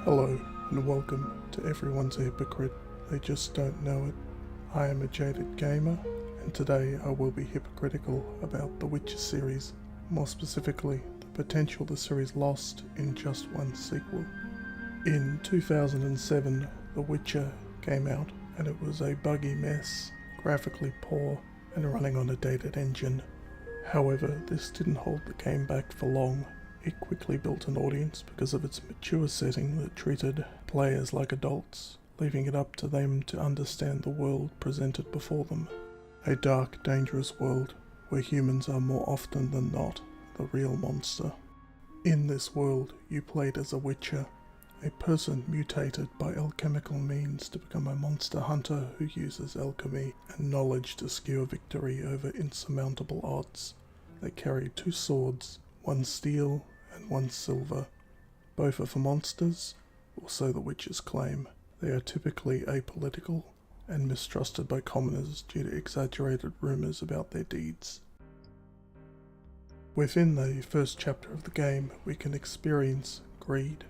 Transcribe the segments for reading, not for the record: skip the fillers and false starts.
Hello and welcome to Everyone's a Hypocrite, they just don't know it. I am a Jaded Gamer and today I will be hypocritical about the Witcher series, more specifically the potential the series lost in just one sequel. In 2007 The Witcher came out and it was a buggy mess, graphically poor and running on a dated engine. However, this didn't hold the game back for long. It quickly built an audience because of its mature setting that treated players like adults, leaving it up to them to understand the world presented before them. A dark, dangerous world where humans are more often than not the real monster. In this world, you played as a witcher, a person mutated by alchemical means to become a monster hunter who uses alchemy and knowledge to secure victory over insurmountable odds. They carry two swords, one steel and one silver. Both are for monsters, or so the witches claim. They are typically apolitical and mistrusted by commoners due to exaggerated rumours about their deeds. Within the first chapter of the game, we can experience greed.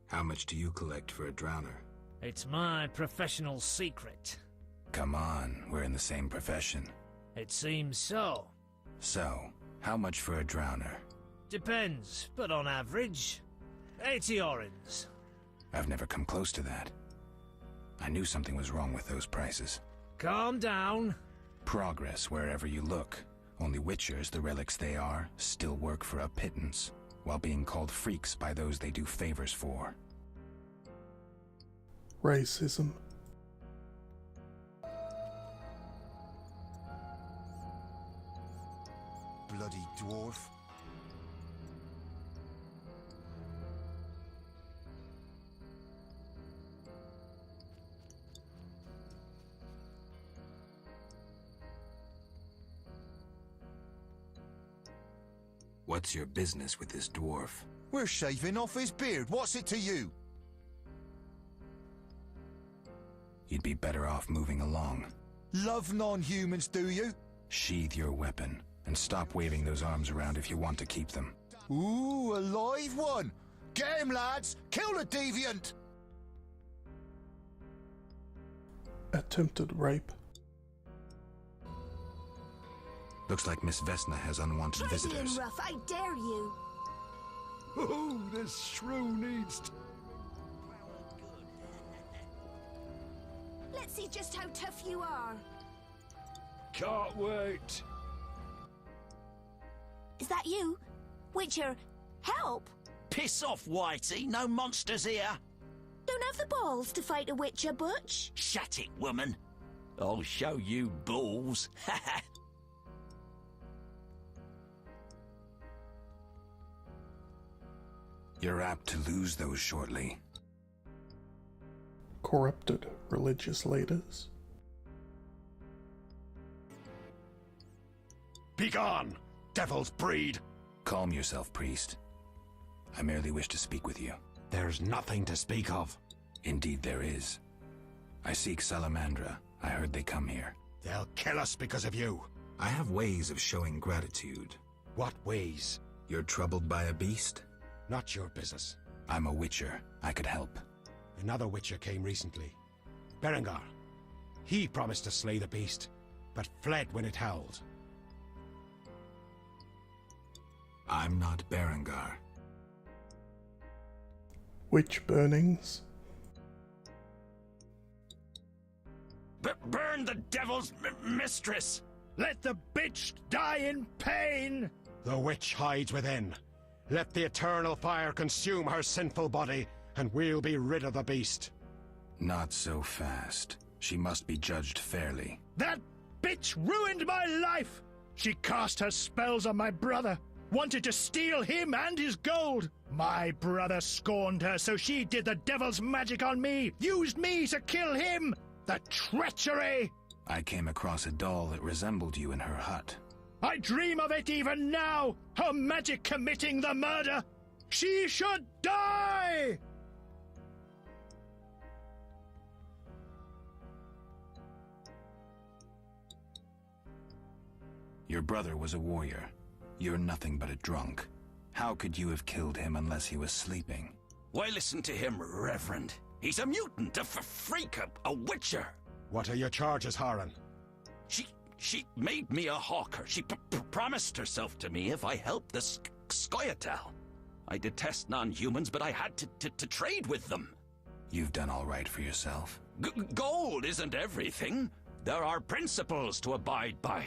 How much do you collect for a drowner? It's my professional secret. Come on, we're in the same profession. It seems so. So, how much for a drowner? Depends, but on average, 80 orens. I've never come close to that. I knew something was wrong with those prices. Calm down. Progress wherever you look. Only witchers, the relics they are, still work for a pittance, while being called freaks by those they do favors for. Racism. Bloody dwarf. What's your business with this dwarf? We're shaving off his beard. What's it to you? You'd be better off moving along. Love non-humans, do you? Sheathe your weapon, and stop waving those arms around if you want to keep them. Ooh, a live one. Get him, lads. Kill the deviant. Attempted rape. Looks like Miss Vesna has unwanted visitors. Rough, I dare you. Oh, this shrew needs to... Let's see just how tough you are. Can't wait. Is that you? Witcher, help! Piss off, Whitey. No monsters here. Don't have the balls to fight a Witcher, Butch. Shut it, woman. I'll show you balls. You're apt to lose those shortly. Corrupted religious leaders. Begone, devil's breed. Calm yourself, priest. I merely wish to speak with you. There's nothing to speak of. Indeed there is. I seek Salamandra. I heard they come here. They'll kill us because of you. I have ways of showing gratitude. What ways? You're troubled by a beast? Not your business. I'm a witcher. I could help. Another witcher came recently. Berengar. He promised to slay the beast, but fled when it howled. I'm not Berengar. Witch burnings. Burn the devil's mistress. Let the bitch die in pain! The witch hides within. Let the eternal fire consume her sinful body, and we'll be rid of the beast. Not so fast. She must be judged fairly. That bitch ruined my life! She cast her spells on my brother, wanted to steal him and his gold. My brother scorned her, so she did the devil's magic on me, used me to kill him! The treachery! I came across a doll that resembled you in her hut. I dream of it even now! Her magic committing the murder! She should die! Your brother was a warrior. You're nothing but a drunk. How could you have killed him unless he was sleeping? Why listen to him, Reverend? He's a mutant, a freak, a witcher. What are your charges, Haran? She made me a hawker. She promised herself to me if I helped the Scoia'tael. I detest non-humans, but I had to trade with them. You've done all right for yourself. Gold isn't everything. There are principles to abide by.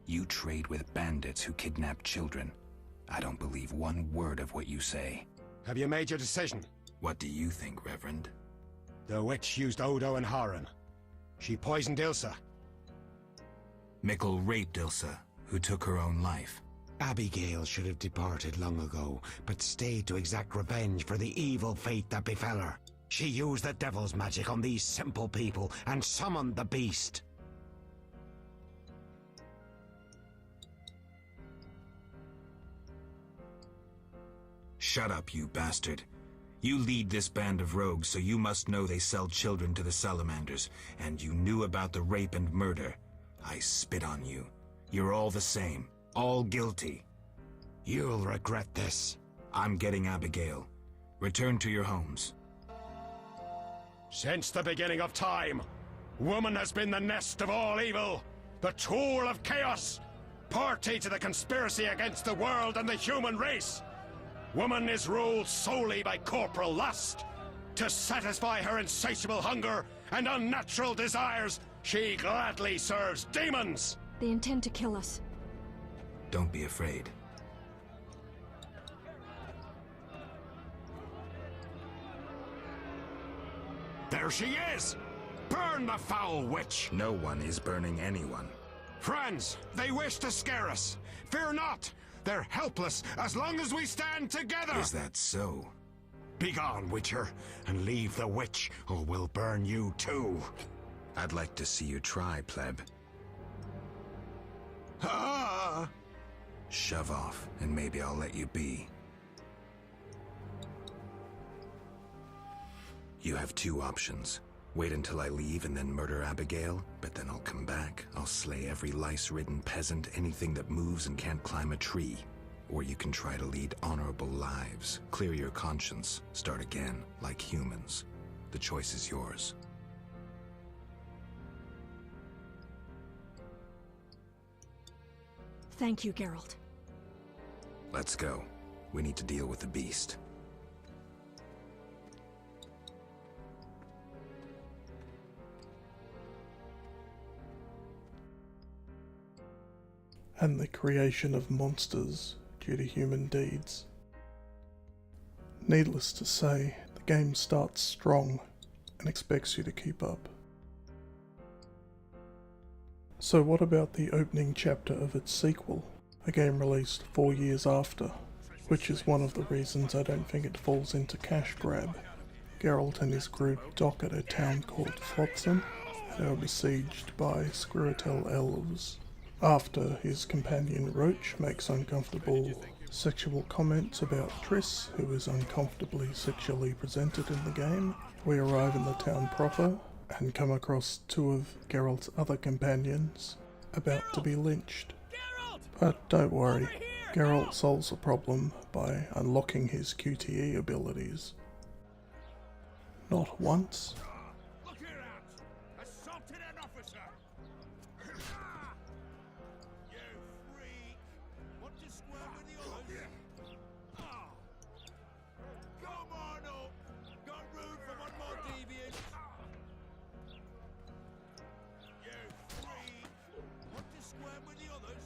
You trade with bandits who kidnap children. I don't believe one word of what you say. Have you made your decision? What do you think, Reverend? The witch used Odo and Haran. She poisoned Ilsa. Mikkel raped Ilsa, who took her own life. Abigail should have departed long ago, but stayed to exact revenge for the evil fate that befell her. She used the devil's magic on these simple people and summoned the beast. Shut up, you bastard. You lead this band of rogues, so you must know they sell children to the salamanders, and you knew about the rape and murder. I spit on you. You're all the same. All guilty. You'll regret this. I'm getting Abigail. Return to your homes. Since the beginning of time, woman has been the nest of all evil, the tool of chaos, party to the conspiracy against the world and the human race. Woman is ruled solely by corporal lust. To satisfy her insatiable hunger and unnatural desires, she gladly serves demons. They intend to kill us. Don't be afraid. There she is! Burn the foul witch! No one is burning anyone. Friends, they wish to scare us. Fear not! They're helpless as long as we stand together! Is that so? Begone, Witcher, and leave the witch, or we'll burn you too. I'd like to see you try, pleb. Ah! Shove off, and maybe I'll let you be. You have two options. Wait until I leave and then murder Abigail, but then I'll come back. I'll slay every lice-ridden peasant, anything that moves and can't climb a tree. Or you can try to lead honorable lives, clear your conscience, start again, like humans. The choice is yours. Thank you, Geralt. Let's go. We need to deal with the beast. And the creation of monsters due to human deeds. Needless to say, the game starts strong and expects you to keep up. So what about the opening chapter of its sequel, a game released 4 years after, which is one of the reasons I don't think it falls into cash grab. Geralt and his group dock at a town called Flotsam and are besieged by Squirrel elves. After his companion Roach makes uncomfortable sexual comments about Triss, who is uncomfortably sexually presented in the game, we arrive in the town proper and come across two of Geralt's other companions about to be lynched. But don't worry, Geralt solves the problem by unlocking his QTE abilities. Not once, Look here out! Assaulted an officer! You freak! Want to square with the others? Oh. Come on up! Got room for one more deviant? You freak! Want to square with the others?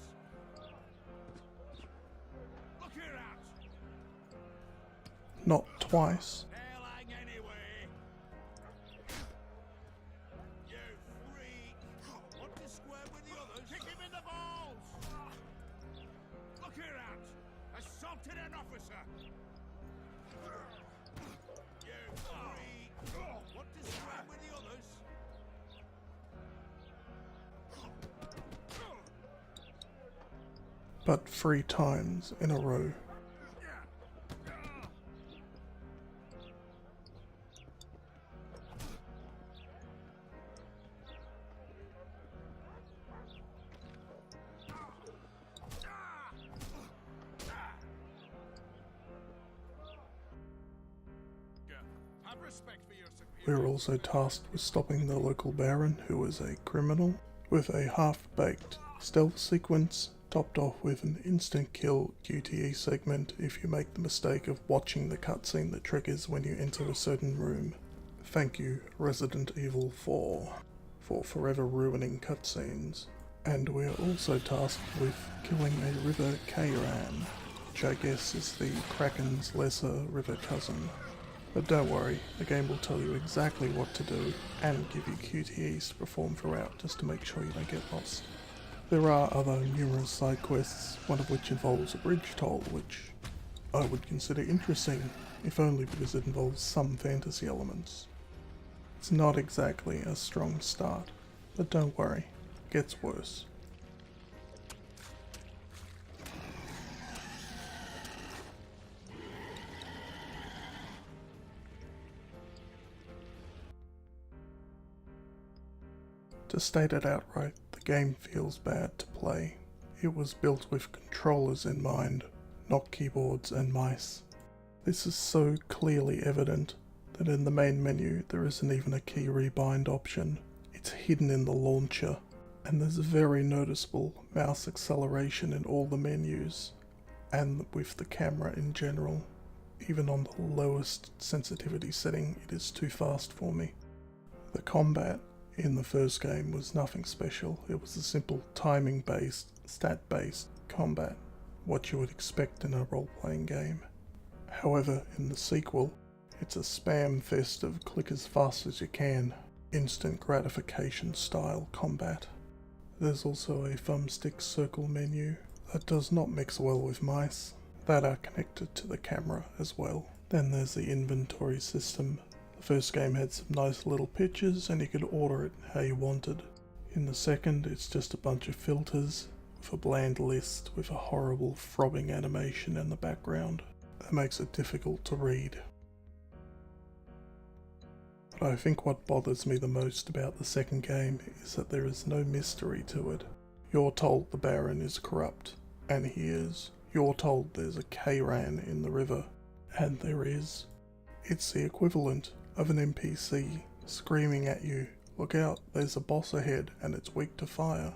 Look here out! not twice. They'll hang anyway! You freak! Want to square with the others? Kick him in the balls! Look here out! Assaulted an officer! You freak! Want to square with the others? But 3 times in a row. We were also tasked with stopping the local baron, who was a criminal, with a half-baked stealth sequence, topped off with an instant kill QTE segment if you make the mistake of watching the cutscene that triggers when you enter a certain room. Thank you, Resident Evil 4, for forever ruining cutscenes. And we are also tasked with killing a river Kairan, which I guess is the Kraken's lesser river cousin. But don't worry, the game will tell you exactly what to do and give you QTEs to perform throughout just to make sure you don't get lost. There are other numerous side quests, one of which involves a bridge toll, which I would consider interesting, if only because it involves some fantasy elements. It's not exactly a strong start, but don't worry, it gets worse. To state it outright, the game feels bad to play. It was built with controllers in mind, not keyboards and mice. This is so clearly evident that in the main menu there isn't even a key rebind option. It's hidden in the launcher, and there's a very noticeable mouse acceleration in all the menus, and with the camera in general. Even on the lowest sensitivity setting, it is too fast for me. The combat in the first game was nothing special. It was a simple timing-based, stat-based combat, what you would expect in a role-playing game. However, in the sequel, it's a spam fest of click as fast as you can, instant gratification style combat. There's also a thumbstick circle menu that does not mix well with mice, that are connected to the camera as well. Then there's the inventory system. The first game had some nice little pictures and you could order it how you wanted. In the second, it's just a bunch of filters with a bland list with a horrible throbbing animation in the background. That makes it difficult to read. But I think what bothers me the most about the second game is that there is no mystery to it. You're told the Baron is corrupt, and he is. You're told there's a Kairan in the river, and there is. It's the equivalent of an NPC screaming at you, "Look out, there's a boss ahead and it's weak to fire."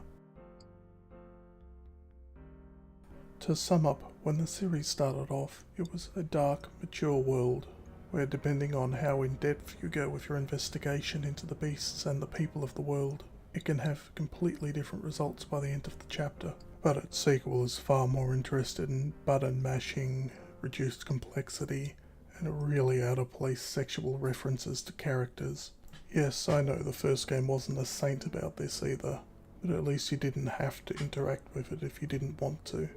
To sum up, when the series started off, it was a dark, mature world, where depending on how in depth you go with your investigation into the beasts and the people of the world, it can have completely different results by the end of the chapter. But its sequel is far more interested in button mashing, reduced complexity, and really out of place sexual references to characters. Yes, I know the first game wasn't a saint about this either, but at least you didn't have to interact with it if you didn't want to.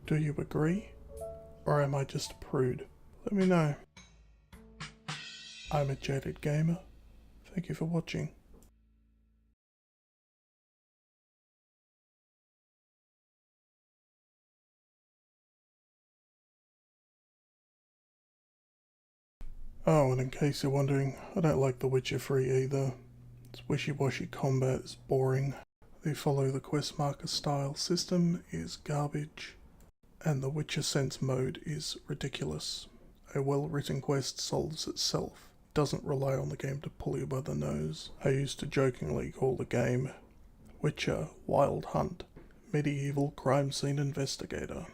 Do you agree? Or am I just a prude? Let me know. I'm a Jaded Gamer. Thank you for watching. Oh, and in case you're wondering, I don't like The Witcher 3 either. Its wishy-washy combat is boring. The follow the quest marker style system is garbage. And the Witcher Sense mode is ridiculous. A well-written quest solves itself. It doesn't rely on the game to pull you by the nose. I used to jokingly call the game Witcher Wild Hunt, Medieval Crime Scene Investigator.